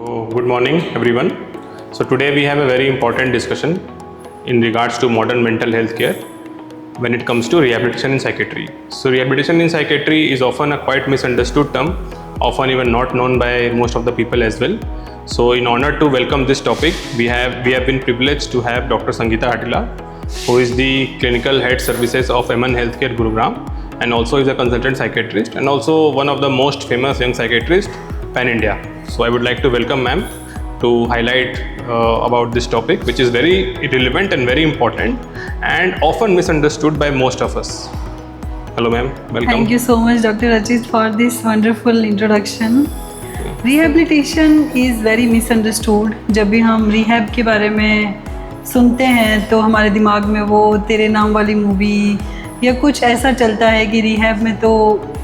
So, good morning everyone. So today we have a very important discussion in regards to modern mental health care when it comes to rehabilitation in psychiatry. So rehabilitation in psychiatry is often a quite misunderstood term, often even not known by most of the people as well. So in order to welcome this topic, we have been privileged to have Dr. Sangeeta Hatila, who is the clinical head services of Aman Healthcare Gurugram and also is a consultant psychiatrist and also one of the most famous young psychiatrists pan India. So I would like to welcome ma'am to highlight about this topic, which is very relevant and very important and often misunderstood by most of us. Hello ma'am, welcome. Thank you so much Dr. Rachit for this wonderful introduction. Rehabilitation is very misunderstood. जब भी हम rehab के बारे में सुनते हैं तो हमारे दिमाग में वो तेरे नाम वाली मूवी या कुछ ऐसा चलता है कि रिहैब में तो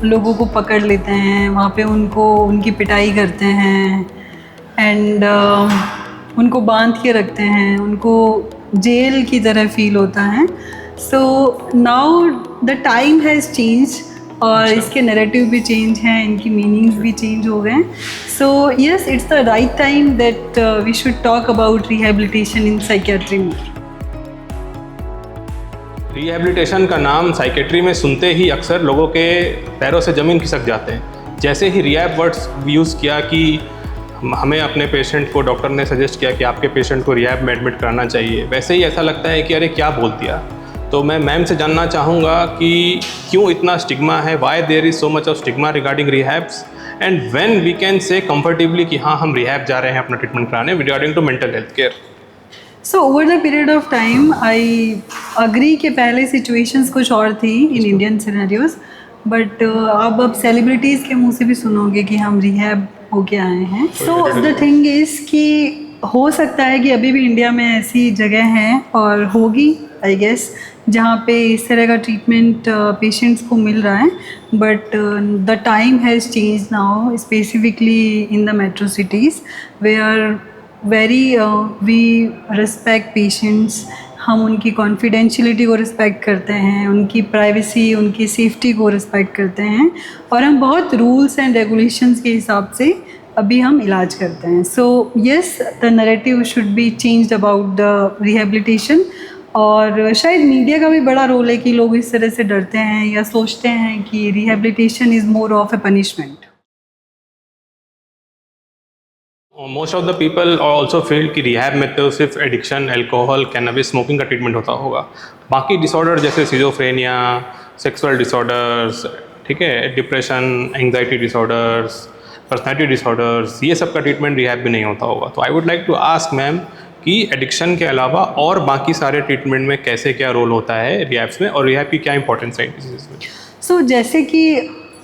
लोगों को पकड़ लेते हैं, वहाँ पे उनकी पिटाई करते हैं एंड उनको बांध के रखते हैं, उनको जेल की तरह फील होता है. So now the time has change और इसके नैरेटिव भी चेंज हैं, इनकी मीनिंग्स भी चेंज हो गए. So yes, it's the right time that we should talk about rehabilitation in psychiatry. Rehabilitation का नाम साइकेट्री में सुनते ही अक्सर लोगों के पैरों से ज़मीन खिसक जाते हैं. जैसे ही रिहैब वर्ड्स यूज़ किया कि हमें अपने पेशेंट को डॉक्टर ने सजेस्ट किया कि आपके पेशेंट को रिहैब में एडमिट कराना चाहिए, वैसे ही ऐसा लगता है कि अरे क्या बोल दिया. तो मैं मैम से जानना चाहूँगा कि क्यों इतना स्टिग्मा है, why there is so much of stigma regarding rehabs and when we can say comfortably कि हाँ हम रिहैब जा रहे हैं अपना ट्रीटमेंट कराने regarding to mental health care. So over the period of time I agree कि पहले सिचुएशंस कुछ और थी इन इंडियन सिनेरियोज, बट अब सेलिब्रिटीज़ के मुंह से भी सुनोगे कि हम रिहैब होके आए हैं. सो द थिंग इज़ कि हो सकता है कि अभी भी इंडिया में ऐसी जगह हैं और होगी आई गेस जहाँ पे इस तरह का ट्रीटमेंट पेशेंट्स को मिल रहा है, but the time has change now specifically in the metro cities where we respect patients. हम उनकी कॉन्फिडेंशियलिटी को रिस्पेक्ट करते हैं, उनकी प्राइवेसी, उनकी सेफ्टी को रिस्पेक्ट करते हैं और हम बहुत रूल्स एंड रेगुलेशंस के हिसाब से अभी हम इलाज करते हैं. So yes, the narrative should be changed about the rehabilitation. और शायद मीडिया का भी बड़ा रोल है कि लोग इस तरह से डरते हैं या सोचते हैं कि rehabilitation is more of A punishment. Most of the people also feel कि रिहैब में तो सिर्फ एडिक्शन, अल्कोहल, कैनबिस, स्मोकिंग का ट्रीटमेंट होता होगा. बाकी डिसऑर्डर जैसे सिजोफ्रेनिया, सेक्सुअल डिसऑर्डर्स, ठीक है, depression, anxiety disorders, personality disorders, ये सब का ट्रीटमेंट रिहैब में नहीं होता होगा. तो I would like to ask ma'am कि एडिक्शन के अलावा और बाकी सारे ट्रीटमेंट में कैसे क्या रोल होता है रिहैब्स में और रिहैब की क्या इंपॉर्टेंस है इसमें. सो जैसे कि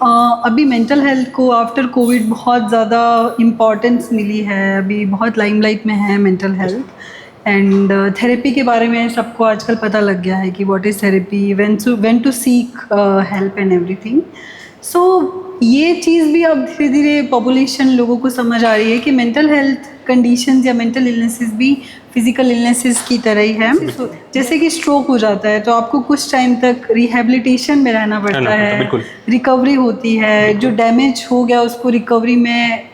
अभी मेंटल हेल्थ को आफ्टर कोविड बहुत ज़्यादा इम्पॉर्टेंस मिली है, अभी बहुत लाइमलाइट में है मेंटल हेल्थ एंड थेरेपी के बारे में सबको आजकल पता लग गया है कि what is therapy, when to seek help and everything. So ये चीज़ भी अब धीरे धीरे पॉपुलेशन लोगों को समझ आ रही है कि मेंटल हेल्थ कंडीशंस या मेंटल इलनेसेस भी फिज़िकल इलनेसेस की तरह ही है. so, जैसे कि स्ट्रोक हो जाता है तो आपको कुछ टाइम तक रिहैबिलिटेशन में रहना पड़ता है, रिकवरी होती है, जो डैमेज हो गया उसको रिकवरी में,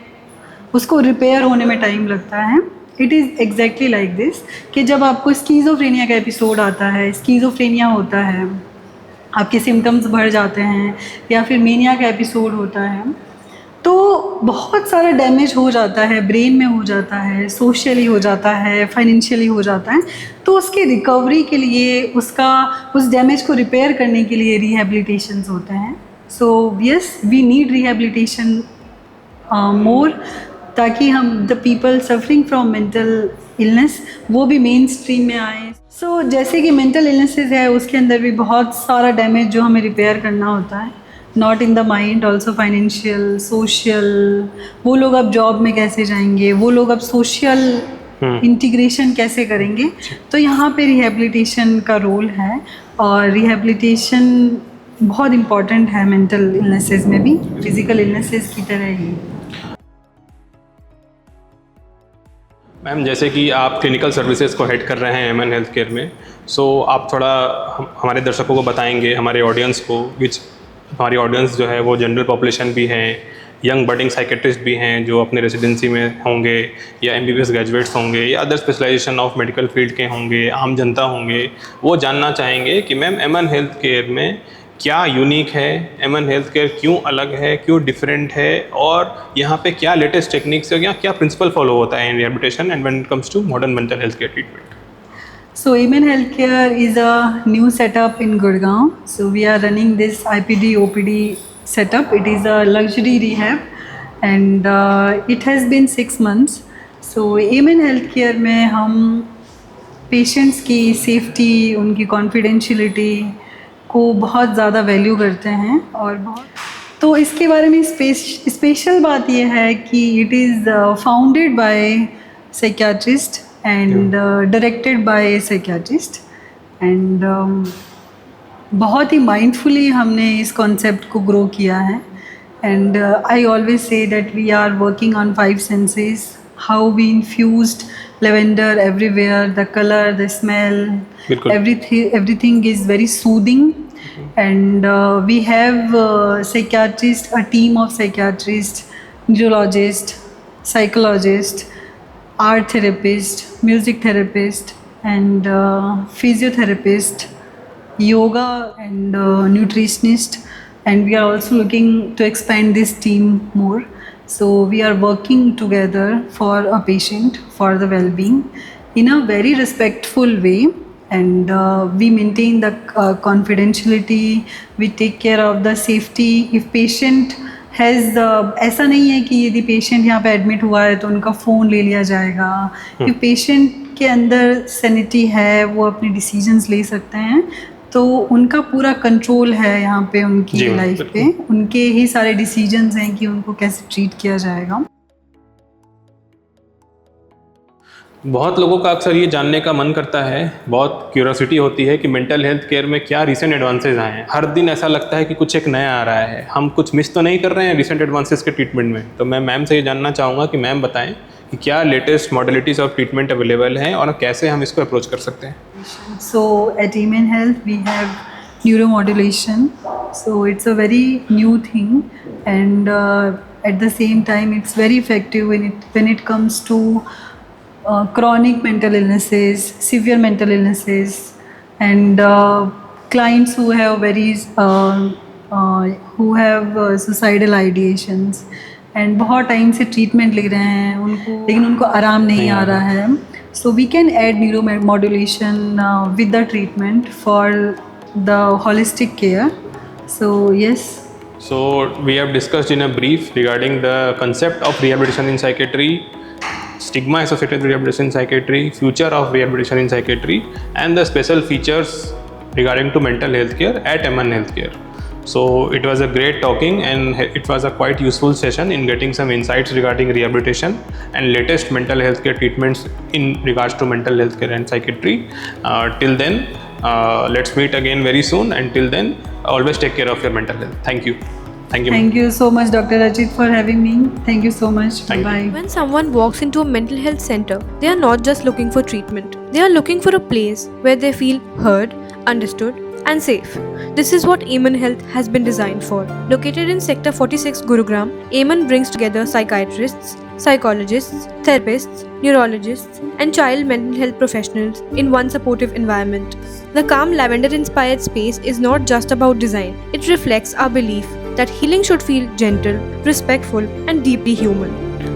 उसको रिपेयर होने में टाइम लगता है. It is exactly like this कि जब आपको स्कीज़ोफ्रेनिया का एपिसोड आता है, स्कीज़ोफ्रेनिया होता है, आपके सिम्टम्स बढ़ जाते हैं या फिर मेनिया का एपिसोड होता है, तो बहुत सारा डैमेज हो जाता है, ब्रेन में हो जाता है, सोशली हो जाता है, फाइनेंशियली हो जाता है. तो उसकी रिकवरी के लिए, उस डैमेज को रिपेयर करने के लिए रिहैबिलिटेशंस होते हैं. So yes, we need rehabilitation more ताकि हम the people suffering from mental illness वो भी मेन स्ट्रीम में आए. सो जैसे कि मेंटल इलनेसेस है उसके अंदर भी बहुत सारा डैमेज जो हमें रिपेयर करना होता है, not in the mind, also financial, social. वो लोग अब जॉब में कैसे जाएंगे, वो लोग अब सोशल इंटीग्रेशन कैसे करेंगे. तो यहाँ पे रिहैबिलिटेशन का रोल है और रिहैबिलिटेशन बहुत इम्पॉर्टेंट है मेंटल इलनेसेस में भी, फिज़िकल इलनेसेस की तरह ही. मैम जैसे कि आप क्लिनिकल सर्विसेज को हेड कर रहे हैं एमएन हेल्थ केयर में, सो आप थोड़ा हमारे दर्शकों को बताएंगे, हमारे ऑडियंस को, विच हमारी ऑडियंस जो है वो जनरल पॉपुलेशन भी है यंग बडिंग साइकेट्रिस्ट भी हैं जो अपने रेजिडेंसी में होंगे, या MBBS ग्रेजुएट्स होंगे, या other specialisation of medical field के होंगे, आम जनता होंगे, वो जानना चाहेंगे कि मैम एमन हेल्थ केयर में क्या यूनिक है, एमन हेल्थ केयर क्यों अलग है, क्यों डिफरेंट है, और यहाँ पे क्या लेटेस्ट टेक्निक्स है, या क्या प्रिंसिपल फॉलो होता है in rehabilitation and when it comes to modern mental health care treatment. So Amen Healthcare is a new setup in Gurgaon. So we are running this IPD OPD setup. It is a luxury rehab and it has been 6 months. So Amen Healthcare में हम patients की safety, उनकी confidentiality को बहुत ज़्यादा value करते हैं. और बहुत तो इसके बारे में स्पेशल बात यह है कि it is founded by psychiatrist and directed by a psychiatrist and बहुत ही माइंडफुली हमने इस कॉन्सेप्ट को ग्रो किया है. And I always say that we are working on 5 senses, how we infused lavender everywhere, the color, the smell, everything is very soothing. And we have psychiatrists, a team of psychiatrists, neurologists, psychologists, art therapist, music therapist, and physiotherapist, yoga and nutritionist, and we are also looking to expand this team more. So we are working together for a patient, for the well-being in a very respectful way, and we maintain the confidentiality, we take care of the safety. If patient has ऐसा नहीं है कि यदि patient यहाँ पे admit हुआ है तो उनका फ़ोन ले लिया जाएगा. कि पेशेंट के अंदर सैनिटी है, वो अपने डिसीजंस ले सकते हैं, तो उनका पूरा कंट्रोल है यहाँ पे उनकी लाइफ पे. उनके ही सारे डिसीजंस हैं कि उनको कैसे ट्रीट किया जाएगा. बहुत लोगों का अक्सर ये जानने का मन करता है, बहुत क्यूरियोसिटी होती है कि मेंटल हेल्थ केयर में क्या रिसेंट एडवांसेस आए हैं. हर दिन ऐसा लगता है कि कुछ एक नया आ रहा है, हम कुछ मिस तो नहीं कर रहे हैं रिसेंट एडवांसेस के ट्रीटमेंट में. तो मैं मैम से ये जानना चाहूँगा कि मैम बताएं कि क्या latest modalities of treatment available हैं और कैसे हम इसको अप्रोच कर सकते हैं. सो eight Amen Health we have neuromodulation. So it's a very new thing, and at the same time it's very effective when it comes to chronic mental illnesses, severe mental illnesses, and clients who have suicidal ideations and बहुत time से treatment ले रहे हैं उनको, लेकिन उनको आराम नहीं आ रहा है. So we can add neuromodulation with the treatment for the holistic care. So yes. So we have discussed in a brief regarding the concept of rehabilitation in psychiatry, stigma associated with rehabilitation in psychiatry, future of rehabilitation in psychiatry, and the special features regarding to mental health care at Amen Healthcare. So it was a great talking, and it was a quite useful session in getting some insights regarding rehabilitation and latest mental health care treatments in regards to mental health care and psychiatry. Till then, let's meet again very soon, and till then, always take care of your mental health. Thank you. Thank you so much, Dr. Rajit, for having me. Thank you so much. Bye. When someone walks into a mental health center, they are not just looking for treatment. They are looking for a place where they feel heard, understood, and safe. This is what Amen Health has been designed for. Located in Sector 46, Gurugram, Amen brings together psychiatrists, psychologists, therapists, neurologists, and child mental health professionals in one supportive environment. The calm lavender-inspired space is not just about design. It reflects our belief that healing should feel gentle, respectful, and deeply human.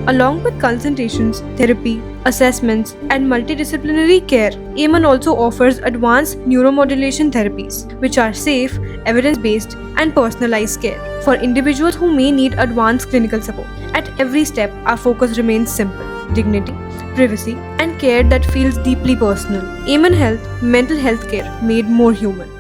Along with consultations, therapy, assessments, and multidisciplinary care, Amen also offers advanced neuromodulation therapies, which are safe, evidence-based, and personalized care for individuals who may need advanced clinical support. At every step, our focus remains simple: dignity, privacy, and care that feels deeply personal. Amen Health, mental health care made more human.